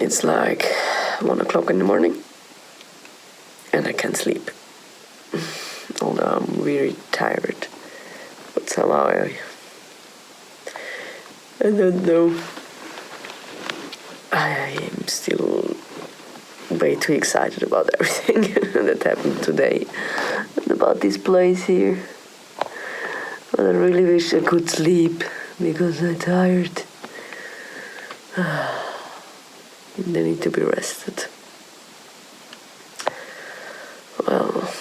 It's like 1 o'clock in the morning and I can't sleep. Although I'm very tired. But somehow I don't know. I am still way too excited about everything that happened today and about this place here. But I really wish I could sleep because I'm tired. They need to be rested. Well,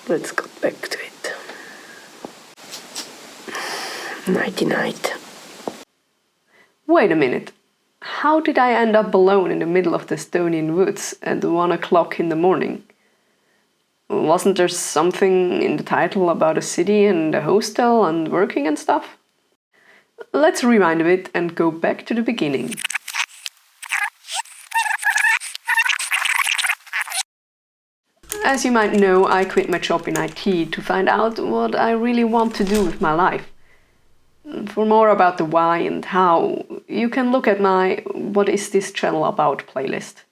let's go back to it. Nighty-night. Wait a minute. How did I end up alone in the middle of the Estonian woods at 1 o'clock in the morning? Wasn't there something in the title about a city and a hostel and working and stuff? Let's rewind a bit and go back to the beginning. As you might know, I quit my job in IT to find out what I really want to do with my life. For more about the why and how, you can look at my What is this channel about playlist.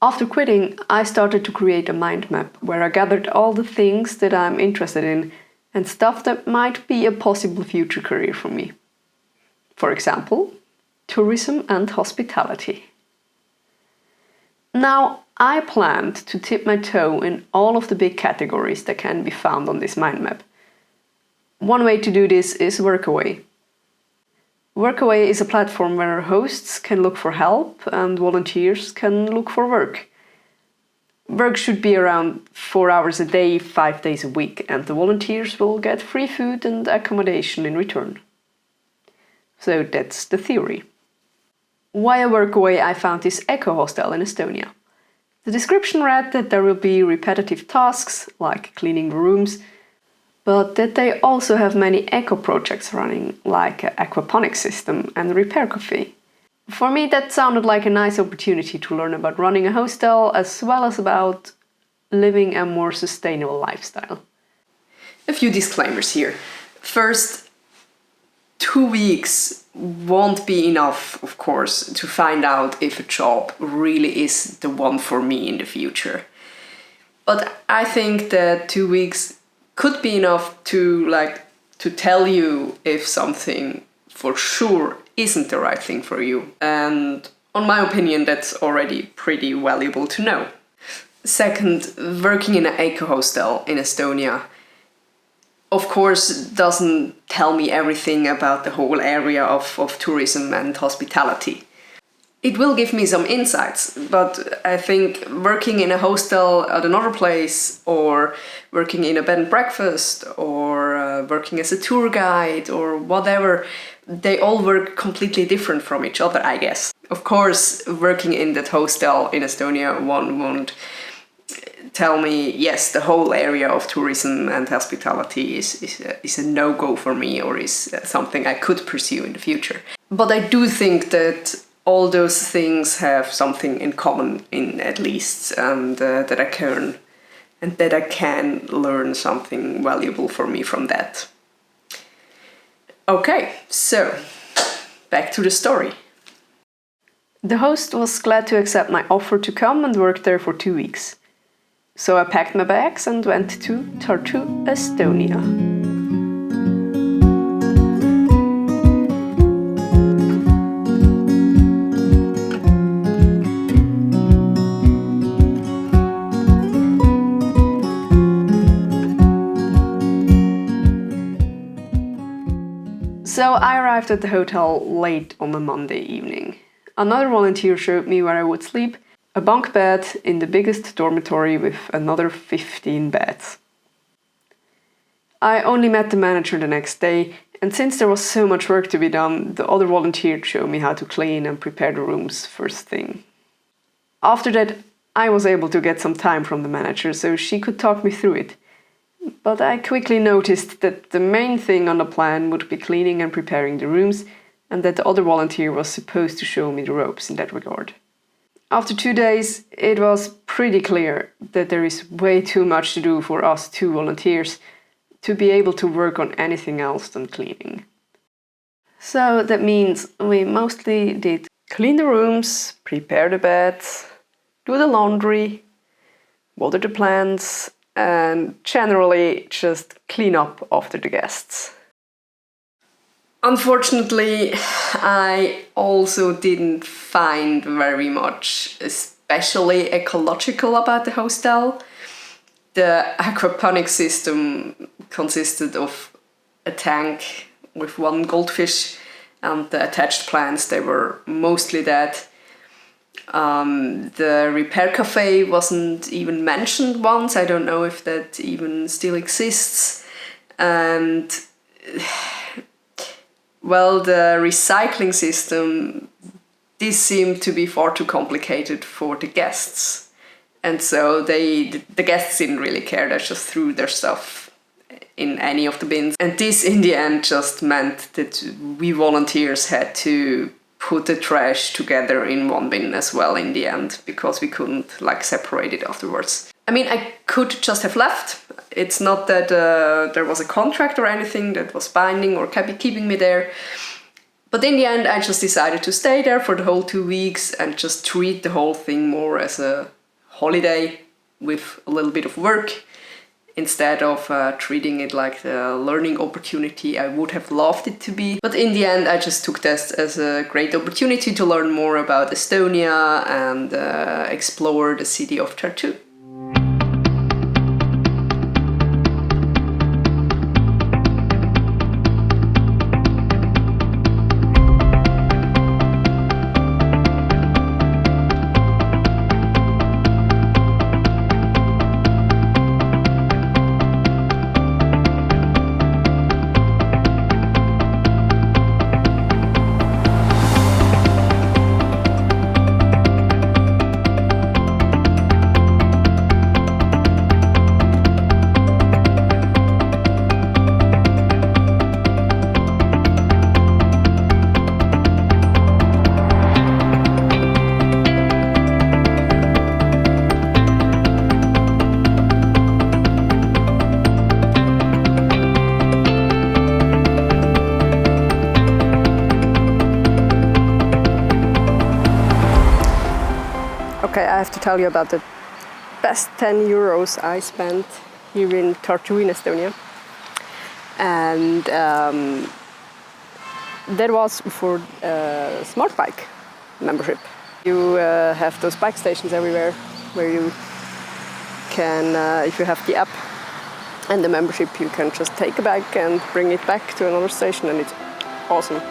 After quitting, I started to create a mind map where I gathered all the things that I'm interested in and stuff that might be a possible future career for me. For example, tourism and hospitality. Now, I planned to dip my toe in all of the big categories that can be found on this mind map. One way to do this is Workaway. Workaway is a platform where hosts can look for help and volunteers can look for work. Work should be around 4 hours a day, 5 days a week, and the volunteers will get free food and accommodation in return. So that's the theory. Via Workaway, I found this eco hostel in Estonia. The description read that there will be repetitive tasks, like cleaning the rooms, but that they also have many eco projects running, like an aquaponics system and repair cafe. For me, that sounded like a nice opportunity to learn about running a hostel as well as about living a more sustainable lifestyle. A few disclaimers here. First, 2 weeks won't be enough, of course, to find out if a job really is the one for me in the future. But I think that 2 weeks could be enough to tell you if something for sure isn't the right thing for you. And on my opinion, that's already pretty valuable to know. Second, working in an eco hostel in Estonia, of course, doesn't tell me everything about the whole area of tourism and hospitality. It will give me some insights, but I think working in a hostel at another place, or working in a bed and breakfast, or working as a tour guide, or whatever, they all work completely different from each other, I guess. Of course, working in that hostel in Estonia, one won't tell me, yes, the whole area of tourism and hospitality is a no-go for me, or is something I could pursue in the future. But I do think that all those things have something in common, in at least, and that I can learn something valuable for me from that. Okay, so back to the story. The host was glad to accept my offer to come and work there for 2 weeks. So I packed my bags and went to Tartu, Estonia. So I arrived at the hotel late on a Monday evening. Another volunteer showed me where I would sleep, a bunk bed in the biggest dormitory with another 15 beds. I only met the manager the next day, and since there was so much work to be done, the other volunteer showed me how to clean and prepare the rooms first thing. After that, I was able to get some time from the manager so she could talk me through it. But I quickly noticed that the main thing on the plan would be cleaning and preparing the rooms, and that the other volunteer was supposed to show me the ropes in that regard. After 2 days, it was pretty clear that there is way too much to do for us 2 volunteers to be able to work on anything else than cleaning. So that means we mostly did clean the rooms, prepare the beds, do the laundry, water the plants, and generally just clean up after the guests. Unfortunately, I also didn't find very much, especially ecological about the hostel. The aquaponics system consisted of a tank with one goldfish, and the attached plants, they were mostly dead. The repair cafe wasn't even mentioned once. I don't know if that even still exists. And well, the recycling system, this seemed to be far too complicated for the guests. And so the guests didn't really care, they just threw their stuff in any of the bins. And this in the end just meant that we volunteers had to put the trash together in one bin as well in the end, because we couldn't separate it afterwards. I mean, I could just have left. It's not that there was a contract or anything that was binding or keeping me there. But in the end, I just decided to stay there for the whole 2 weeks and just treat the whole thing more as a holiday with a little bit of work, instead of treating it like the learning opportunity I would have loved it to be. But in the end, I just took this as a great opportunity to learn more about Estonia and explore the city of Tartu. Okay, I have to tell you about the best 10 euros I spent here in Tartu in Estonia. And that was for smart bike membership. You have those bike stations everywhere where you can, if you have the app and the membership, you can just take a bike and bring it back to another station, and it's awesome.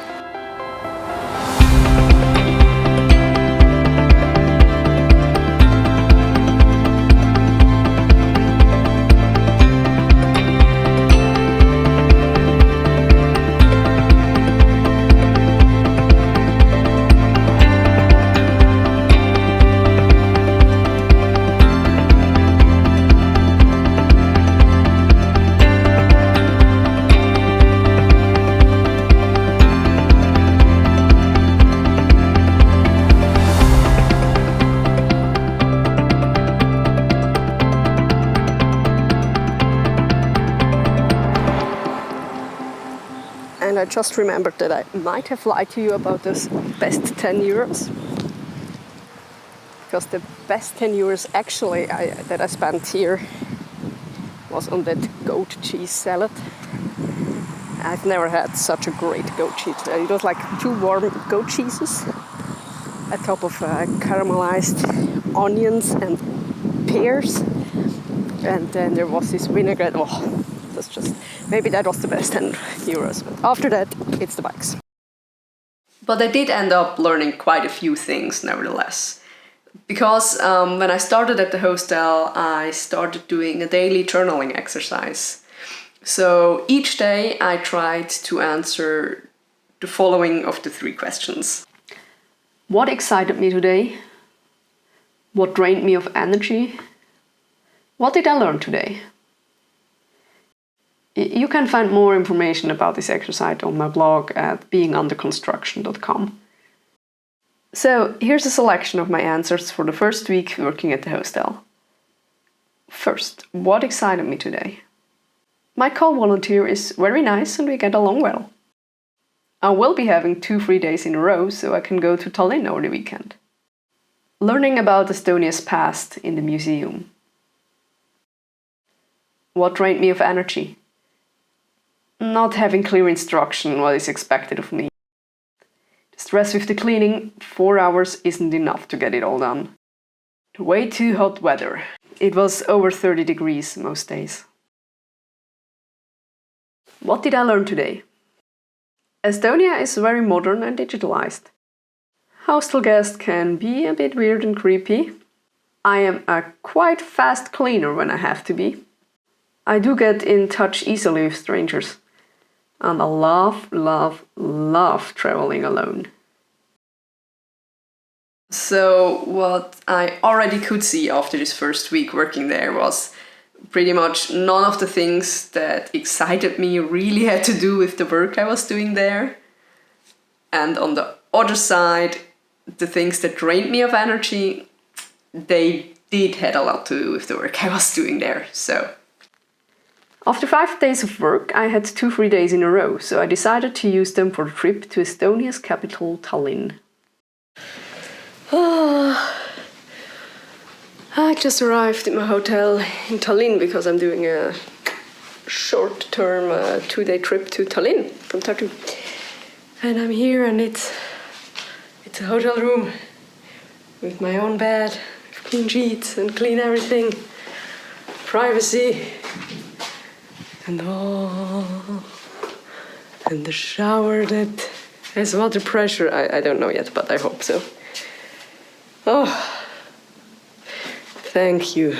And I just remembered that I might have lied to you about this best 10 euros. Because the best 10 euros actually that I spent here was on that goat cheese salad. I've never had such a great goat cheese. It was like 2 warm goat cheeses on top of caramelized onions and pears. And then there was this vinaigrette. Oh, that's just, maybe that was the best 10 euros. But after that, it's the bikes. But I did end up learning quite a few things nevertheless. Because when I started at the hostel, I started doing a daily journaling exercise. So each day I tried to answer the following of the 3 questions. What excited me today? What drained me of energy? What did I learn today? You can find more information about this exercise on my blog at beingunderconstruction.com. So here's a selection of my answers for the first week working at the hostel. First, what excited me today? My co-volunteer is very nice and we get along well. I will be having 2 free days in a row, so I can go to Tallinn over the weekend. Learning about Estonia's past in the museum. What drained me of energy? Not having clear instruction what is expected of me. The stress with the cleaning, 4 hours isn't enough to get it all done. The way too hot weather. It was over 30 degrees most days. What did I learn today? Estonia is very modern and digitalized. Hostel guests can be a bit weird and creepy. I am a quite fast cleaner when I have to be. I do get in touch easily with strangers. And I love traveling alone. So what I already could see after this first week working there was pretty much none of the things that excited me really had to do with the work I was doing there. And on the other side, the things that drained me of energy, they did had a lot to do with the work I was doing there. So after 5 days of work, I had 2 free days in a row, so I decided to use them for a trip to Estonia's capital, Tallinn. I just arrived at my hotel in Tallinn because I'm doing a short-term 2-day trip to Tallinn from Tartu. And I'm here and it's a hotel room with my own bed, clean sheets and clean everything, privacy, and the shower that has water pressure. I don't know yet, but I hope so. Oh, thank you.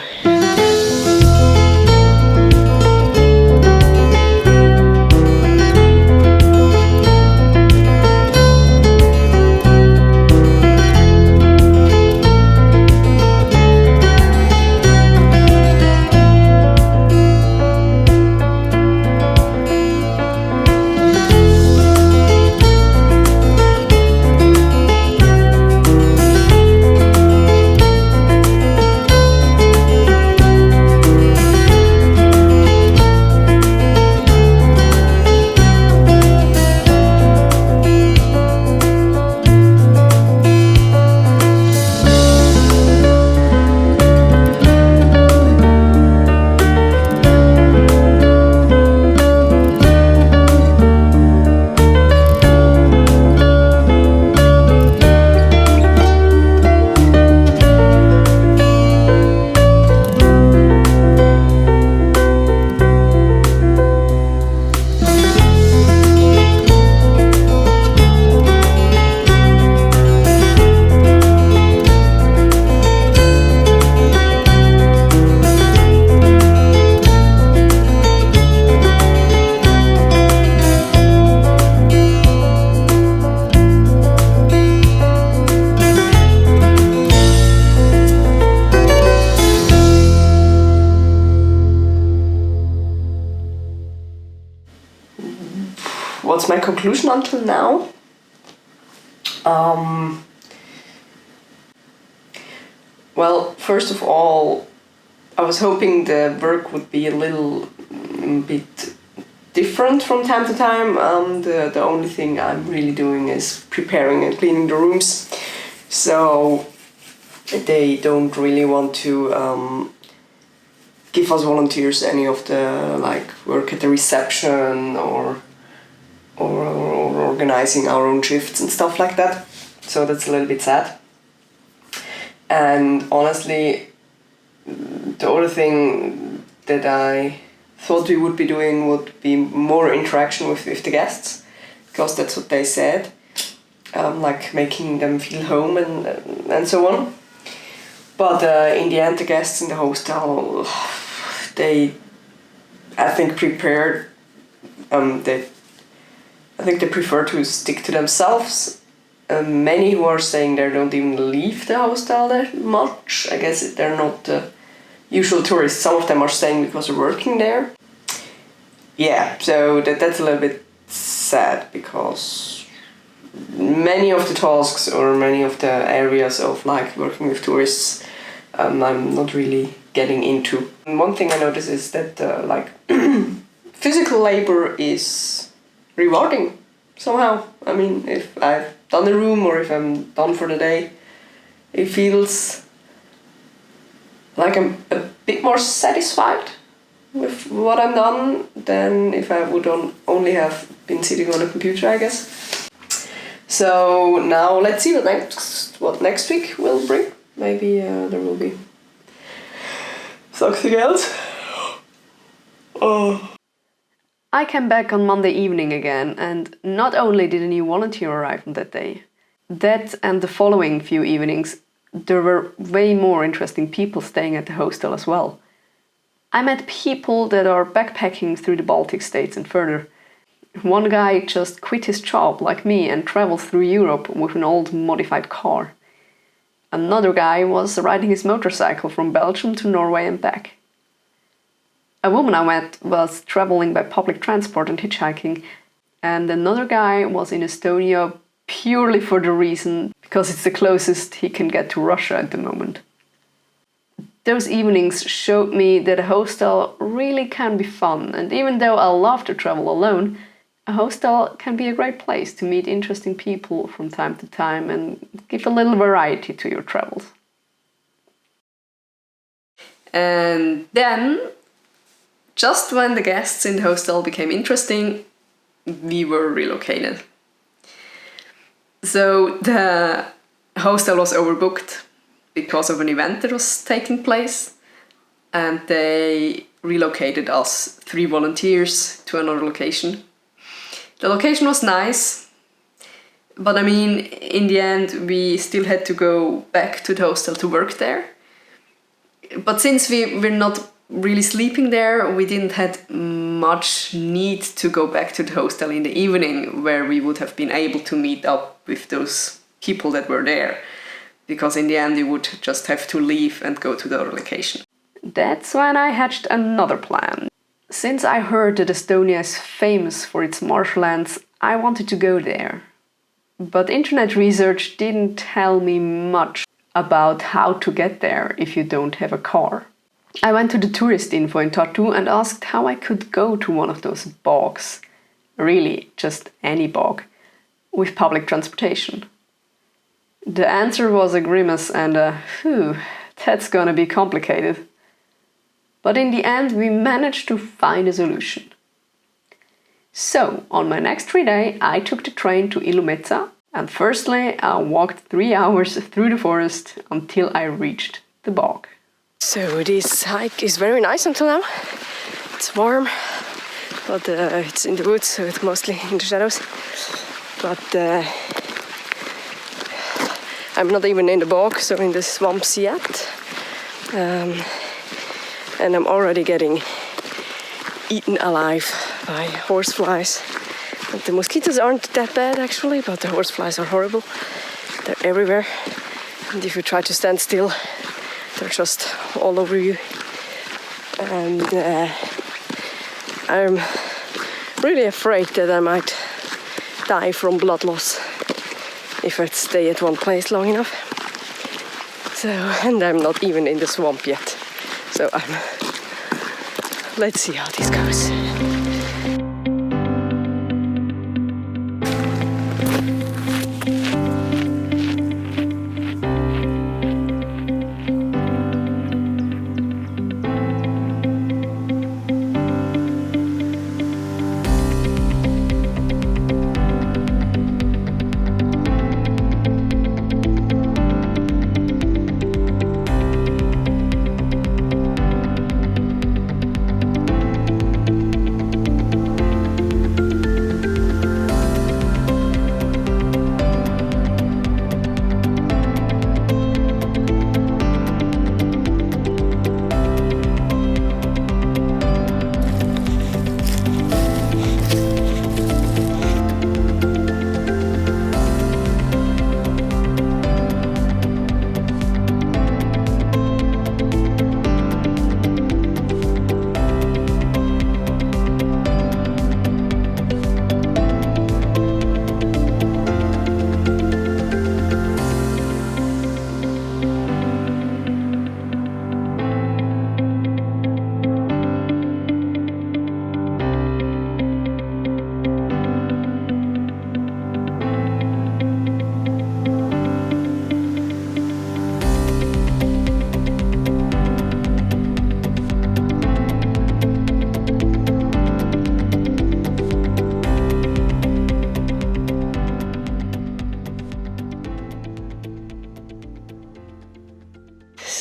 What's my conclusion until now? Well, first of all, I was hoping the work would be a little bit different from time to time. The only thing I'm really doing is preparing and cleaning the rooms. So they don't really want to give us volunteers any of the work at the reception or organizing our own shifts and stuff like that. So that's a little bit sad. And honestly, the other thing that I thought we would be doing would be more interaction with the guests, because that's what they said, making them feel home and so on. But in the end, the guests in the hostel, they prefer to stick to themselves. Many who are staying there don't even leave the hostel that much. I guess they're not the usual tourists. Some of them are staying because they're working there. Yeah, so that's a little bit sad, because many of the tasks or many of the areas of working with tourists, I'm not really getting into. And one thing I notice is that physical labor is rewarding. somehow. I mean, if I've done the room or if I'm done for the day, it feels like I'm a bit more satisfied with what I'm done than if I would only have been sitting on a computer, I guess. So now let's see what next week will bring. Maybe there will be something else. Oh. I came back on Monday evening again, and not only did a new volunteer arrive on that day, that and the following few evenings, there were way more interesting people staying at the hostel as well. I met people that are backpacking through the Baltic states and further. One guy just quit his job like me and traveled through Europe with an old modified car. Another guy was riding his motorcycle from Belgium to Norway and back. A woman I met was traveling by public transport and hitchhiking, and another guy was in Estonia purely for the reason because it's the closest he can get to Russia at the moment. Those evenings showed me that a hostel really can be fun, and even though I love to travel alone, a hostel can be a great place to meet interesting people from time to time and give a little variety to your travels. And then, just when the guests in the hostel became interesting, we were relocated. So the hostel was overbooked because of an event that was taking place, and they relocated us 3 volunteers to another location. The location was nice, but I mean, in the end, we still had to go back to the hostel to work there. But since we were not really sleeping there, we didn't have much need to go back to the hostel in the evening, where we would have been able to meet up with those people that were there, because in the end we would just have to leave and go to the other location. That's when I hatched another plan. Since I heard that Estonia is famous for its marshlands, I wanted to go there. But internet research didn't tell me much about how to get there if you don't have a car. I went to the tourist info in Tartu and asked how I could go to one of those bogs, really just any bog, with public transportation. The answer was a grimace and that's gonna be complicated. But in the end, we managed to find a solution. So, on my next free day, I took the train to Ilometsa, and firstly, I walked 3 hours through the forest until I reached the bog. So this hike is very nice until now. It's warm, but it's in the woods, so it's mostly in the shadows. But I'm not even in the bog, so in the swamps yet. And I'm already getting eaten alive by horseflies. And the mosquitoes aren't that bad actually, but the horseflies are horrible. They're everywhere. And if you try to stand still, they're just all over you. And I'm really afraid that I might die from blood loss if I stay at one place long enough. So, and I'm not even in the swamp yet. So let's see how this goes.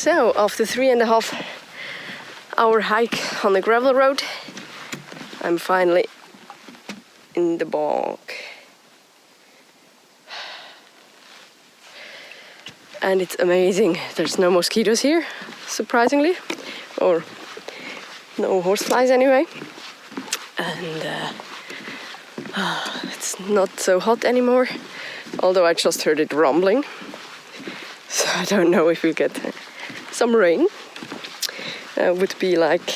So, after 3.5-hour hike on the gravel road, I'm finally in the bog. And it's amazing. There's no mosquitoes here, surprisingly. Or no horseflies anyway. And it's not so hot anymore. Although I just heard it rumbling. So I don't know if we'll get some rain. It would be like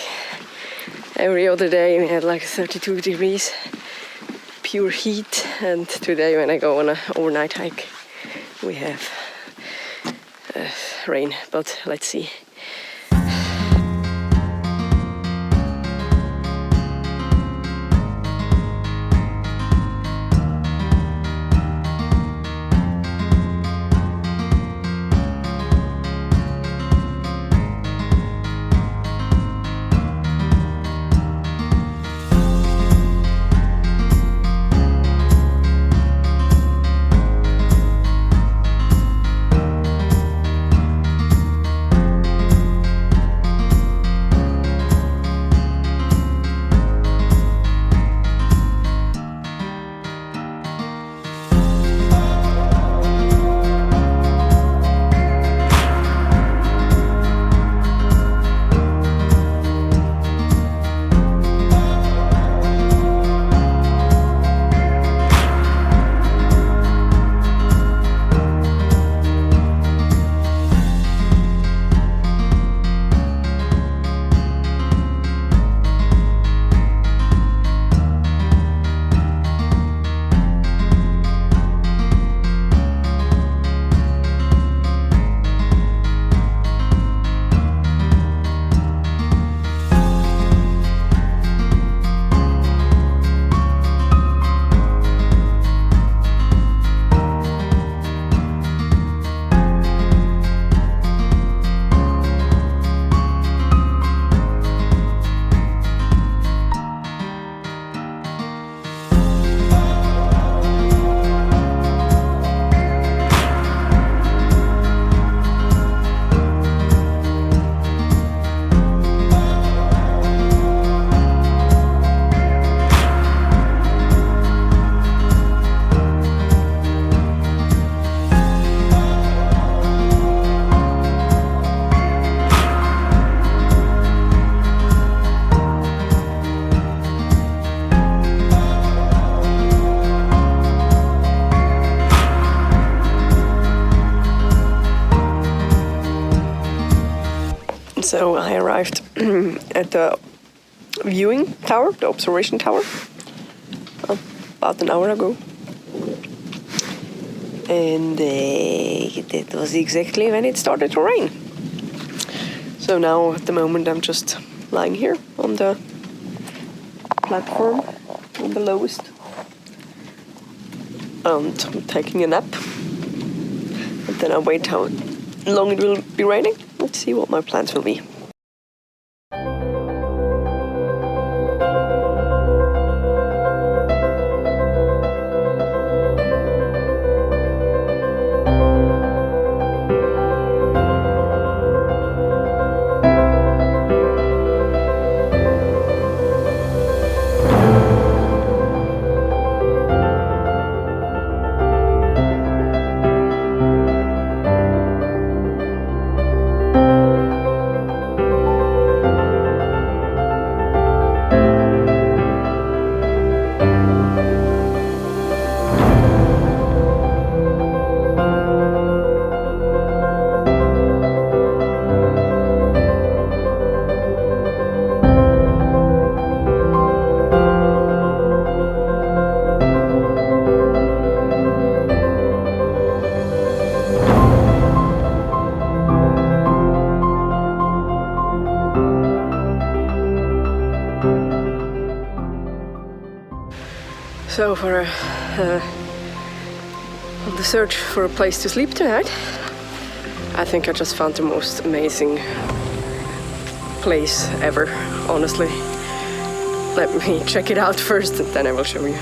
every other day we had like 32 degrees, pure heat. And today when I go on an overnight hike, we have rain, but let's see. So I arrived at the viewing tower, the observation tower, about an hour ago. And that was exactly when it started to rain. So now at the moment I'm just lying here on the platform, on the lowest, and I'm taking a nap. And then I'll wait how long it will be raining. Let's see what my plans will be. So for on the search for a place to sleep tonight, I think I just found the most amazing place ever, honestly. Let me check it out first and then I will show you.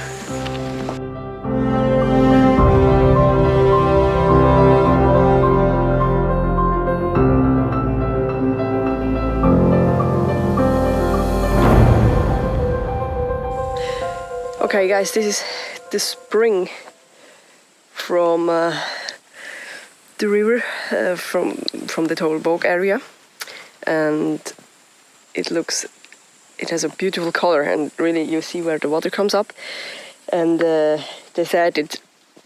Hey guys, this is the spring from the river, from the Tallinn area, and it has a beautiful color, and really you see where the water comes up, and they said it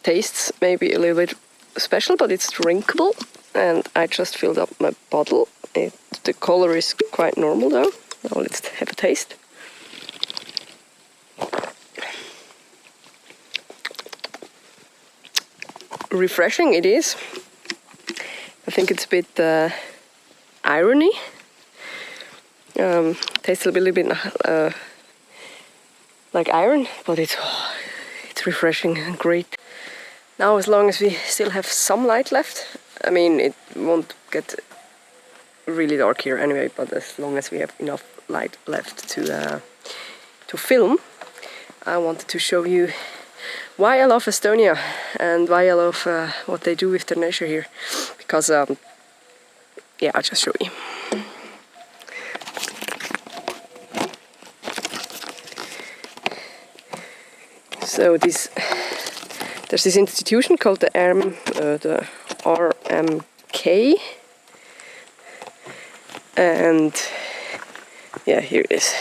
tastes maybe a little bit special, but it's drinkable, and I just filled up my bottle. The color is quite normal though. Now let's have a taste. Refreshing it is. I think it's a bit irony. Tastes a little bit like iron, but it's refreshing and great. Now, as long as we still have some light left, I mean, it won't get really dark here anyway, but as long as we have enough light left to film, I wanted to show you why I love Estonia and why I love what they do with their nature here. Because, yeah, I'll just show you. So there's this institution called the RMK, and yeah, here it is.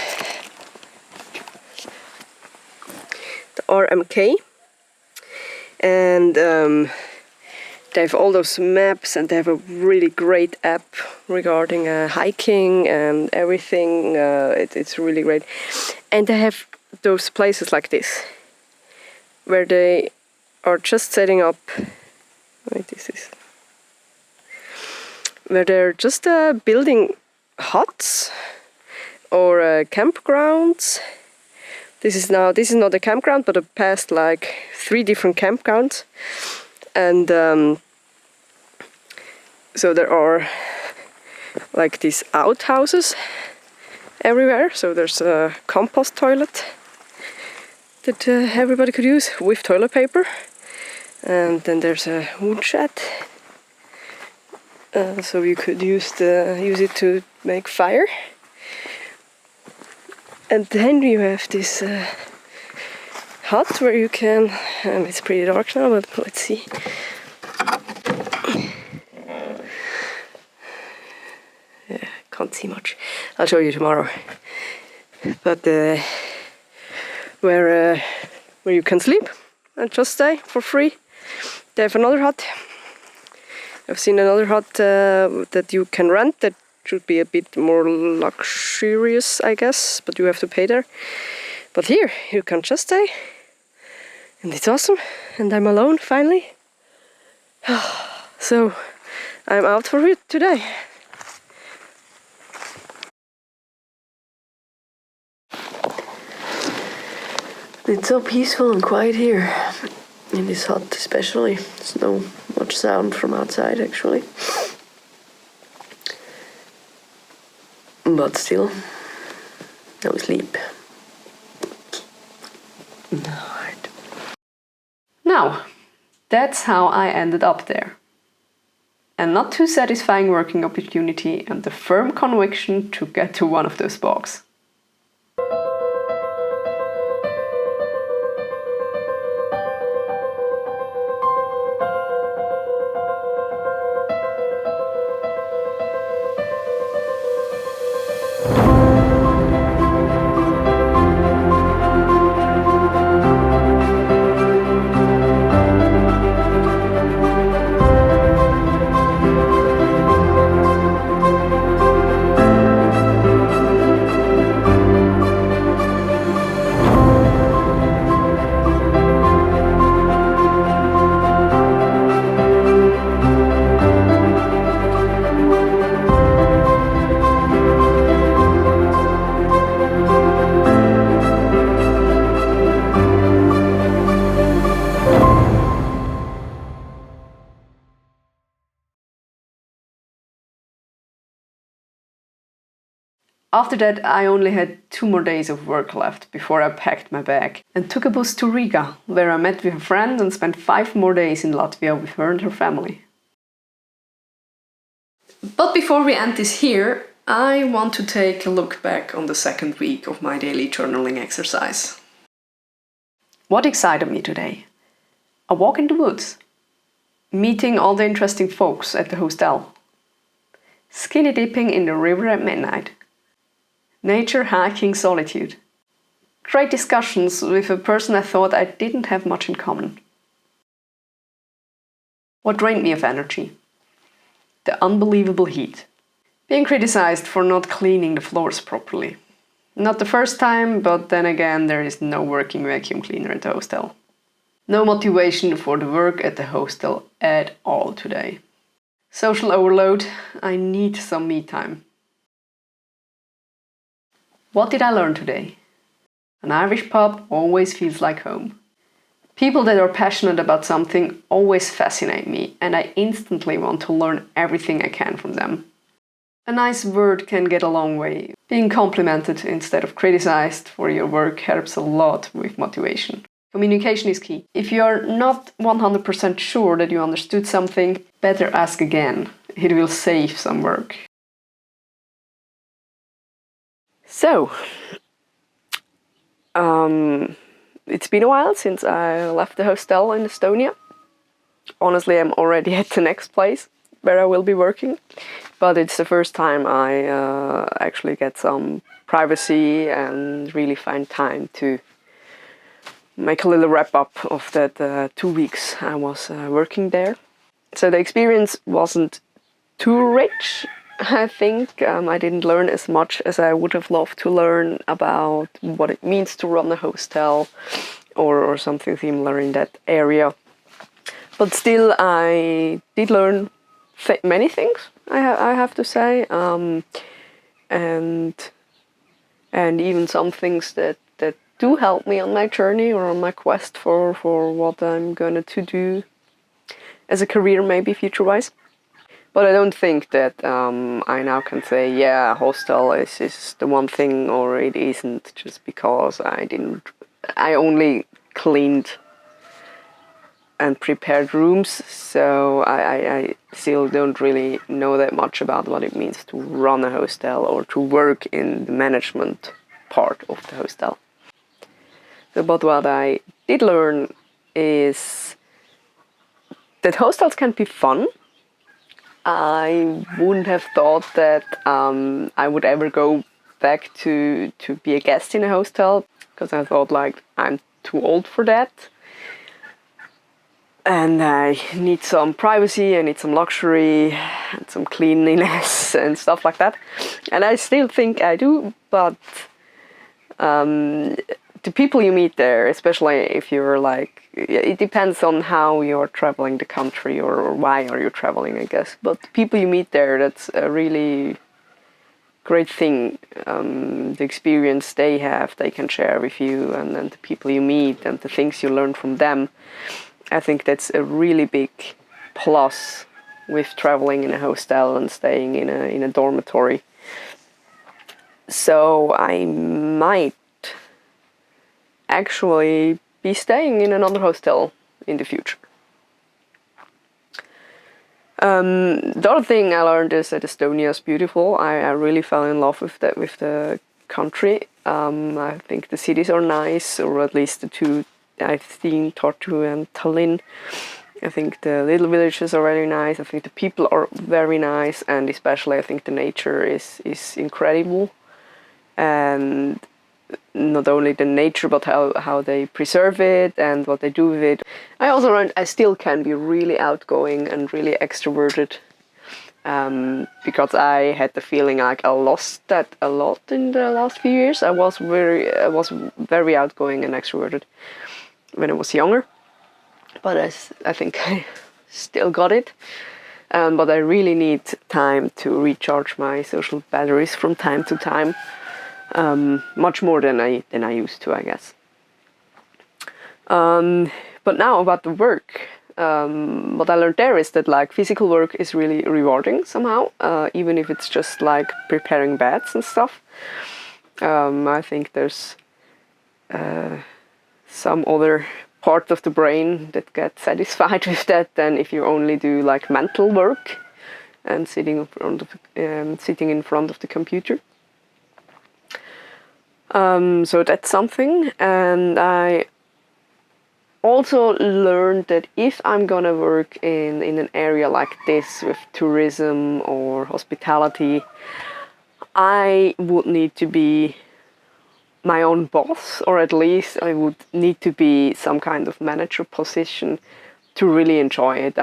The RMK, and they have all those maps, and they have a really great app regarding hiking and everything. It's really great, and they have those places like this, where they are just setting up. Where they're just building huts or campgrounds. This is not a campground, but a past like 3 different campgrounds, and so there are like these outhouses everywhere. So there's a compost toilet that everybody could use with toilet paper, and then there's a wood shed, so you could use it to make fire. And then you have this hut where you can, it's pretty dark now, but let's see. Yeah, can't see much. I'll show you tomorrow. But where you can sleep and just stay for free. They have another hut. I've seen another hut that you can rent that should be a bit more luxurious, I guess, but you have to pay there. But here you can just stay, and it's awesome. And I'm alone finally. So I'm out for it today. It's so peaceful and quiet here, in this hut especially. There's no much sound from outside actually. But still, no sleep. Right. Now, that's how I ended up there. A not too satisfying working opportunity and the firm conviction to get to one of those bogs. After that, I only had 2 more days of work left before I packed my bag and took a bus to Riga, where I met with a friend and spent 5 more days in Latvia with her and her family. But before we end this here, I want to take a look back on the second week of my daily journaling exercise. What excited me today? A walk in the woods, meeting all the interesting folks at the hostel, skinny dipping in the river at midnight, nature hiking solitude, great discussions with a person I thought I didn't have much in common. What drained me of energy? The unbelievable heat. Being criticized for not cleaning the floors properly. Not the first time, but then again, there is no working vacuum cleaner at the hostel. No motivation for the work at the hostel at all today. Social overload, I need some me time. What did I learn today? An Irish pub always feels like home. People that are passionate about something always fascinate me, and I instantly want to learn everything I can from them. A nice word can get a long way. Being complimented instead of criticized for your work helps a lot with motivation. Communication is key. If you are not 100% sure that you understood something, better ask again. It will save some work. So, it's been a while since I left the hostel in Estonia. Honestly, I'm already at the next place where I will be working, but it's the first time I actually get some privacy and really find time to make a little wrap up of that 2 weeks I was working there. So the experience wasn't too rich, I think. I didn't learn as much as I would have loved to learn about what it means to run a hostel or something similar in that area. But still, I did learn many things, I have to say, and even some things that do help me on my journey or on my quest for what I'm going to do as a career, maybe future-wise. But I don't think that I now can say, yeah, hostel is the one thing, or it isn't, just because I only cleaned and prepared rooms, so I still don't really know that much about what it means to run a hostel or to work in the management part of the hostel. So, but what I did learn is that hostels can be fun. I wouldn't have thought that I would ever go back to be a guest in a hostel, because I thought, like, I'm too old for that. And I need some privacy, I need some luxury, and some cleanliness and stuff like that. And I still think I do, but the people you meet there, especially if you're like, it depends on how you're traveling the country or why are you traveling, I guess. But the people you meet there, that's a really great thing. The experience they have, they can share with you, and then the people you meet and the things you learn from them. I think that's a really big plus with traveling in a hostel and staying in a dormitory. So I might actually be staying in another hostel in the future. The other thing I learned is that Estonia is beautiful. I really fell in love with the country. I think the cities are nice, or at least the two I've seen, Tartu and Tallinn. I think the little villages are very nice. I think the people are very nice, and especially I think the nature is incredible. And not only the nature, but how they preserve it and what they do with it. I also learned I still can be really outgoing and really extroverted, because I had the feeling like I lost that a lot in the last few years. I was very outgoing and extroverted when I was younger, but I think I still got it. But I really need time to recharge my social batteries from time to time. Much more than I used to, I guess. But now about the work, what I learned there is that, like, physical work is really rewarding somehow, even if it's just like preparing beds and stuff. I think there's some other part of the brain that gets satisfied with that than if you only do like mental work and sitting in front of the computer. So that's something, and I also learned that if I'm gonna work in an area like this with tourism or hospitality, I would need to be my own boss, or at least I would need to be some kind of manager position to really enjoy it.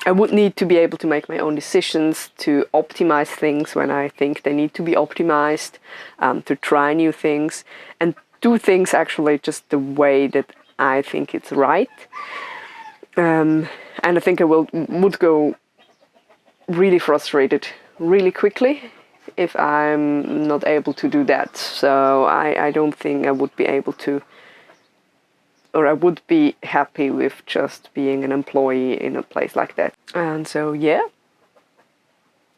I would need to be able to make my own decisions, to optimize things when I think they need to be optimized, to try new things, and do things actually just the way that I think it's right. And I think I would go really frustrated really quickly if I'm not able to do that. So I don't think I would be able to, or I would be happy with just being an employee in a place like that. And so, yeah,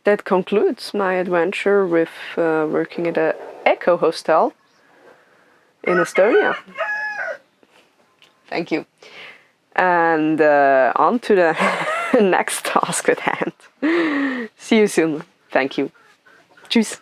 that concludes my adventure with working at a eco hostel in Estonia. Thank you. And on to the next task at hand. See you soon. Thank you. Tschüss.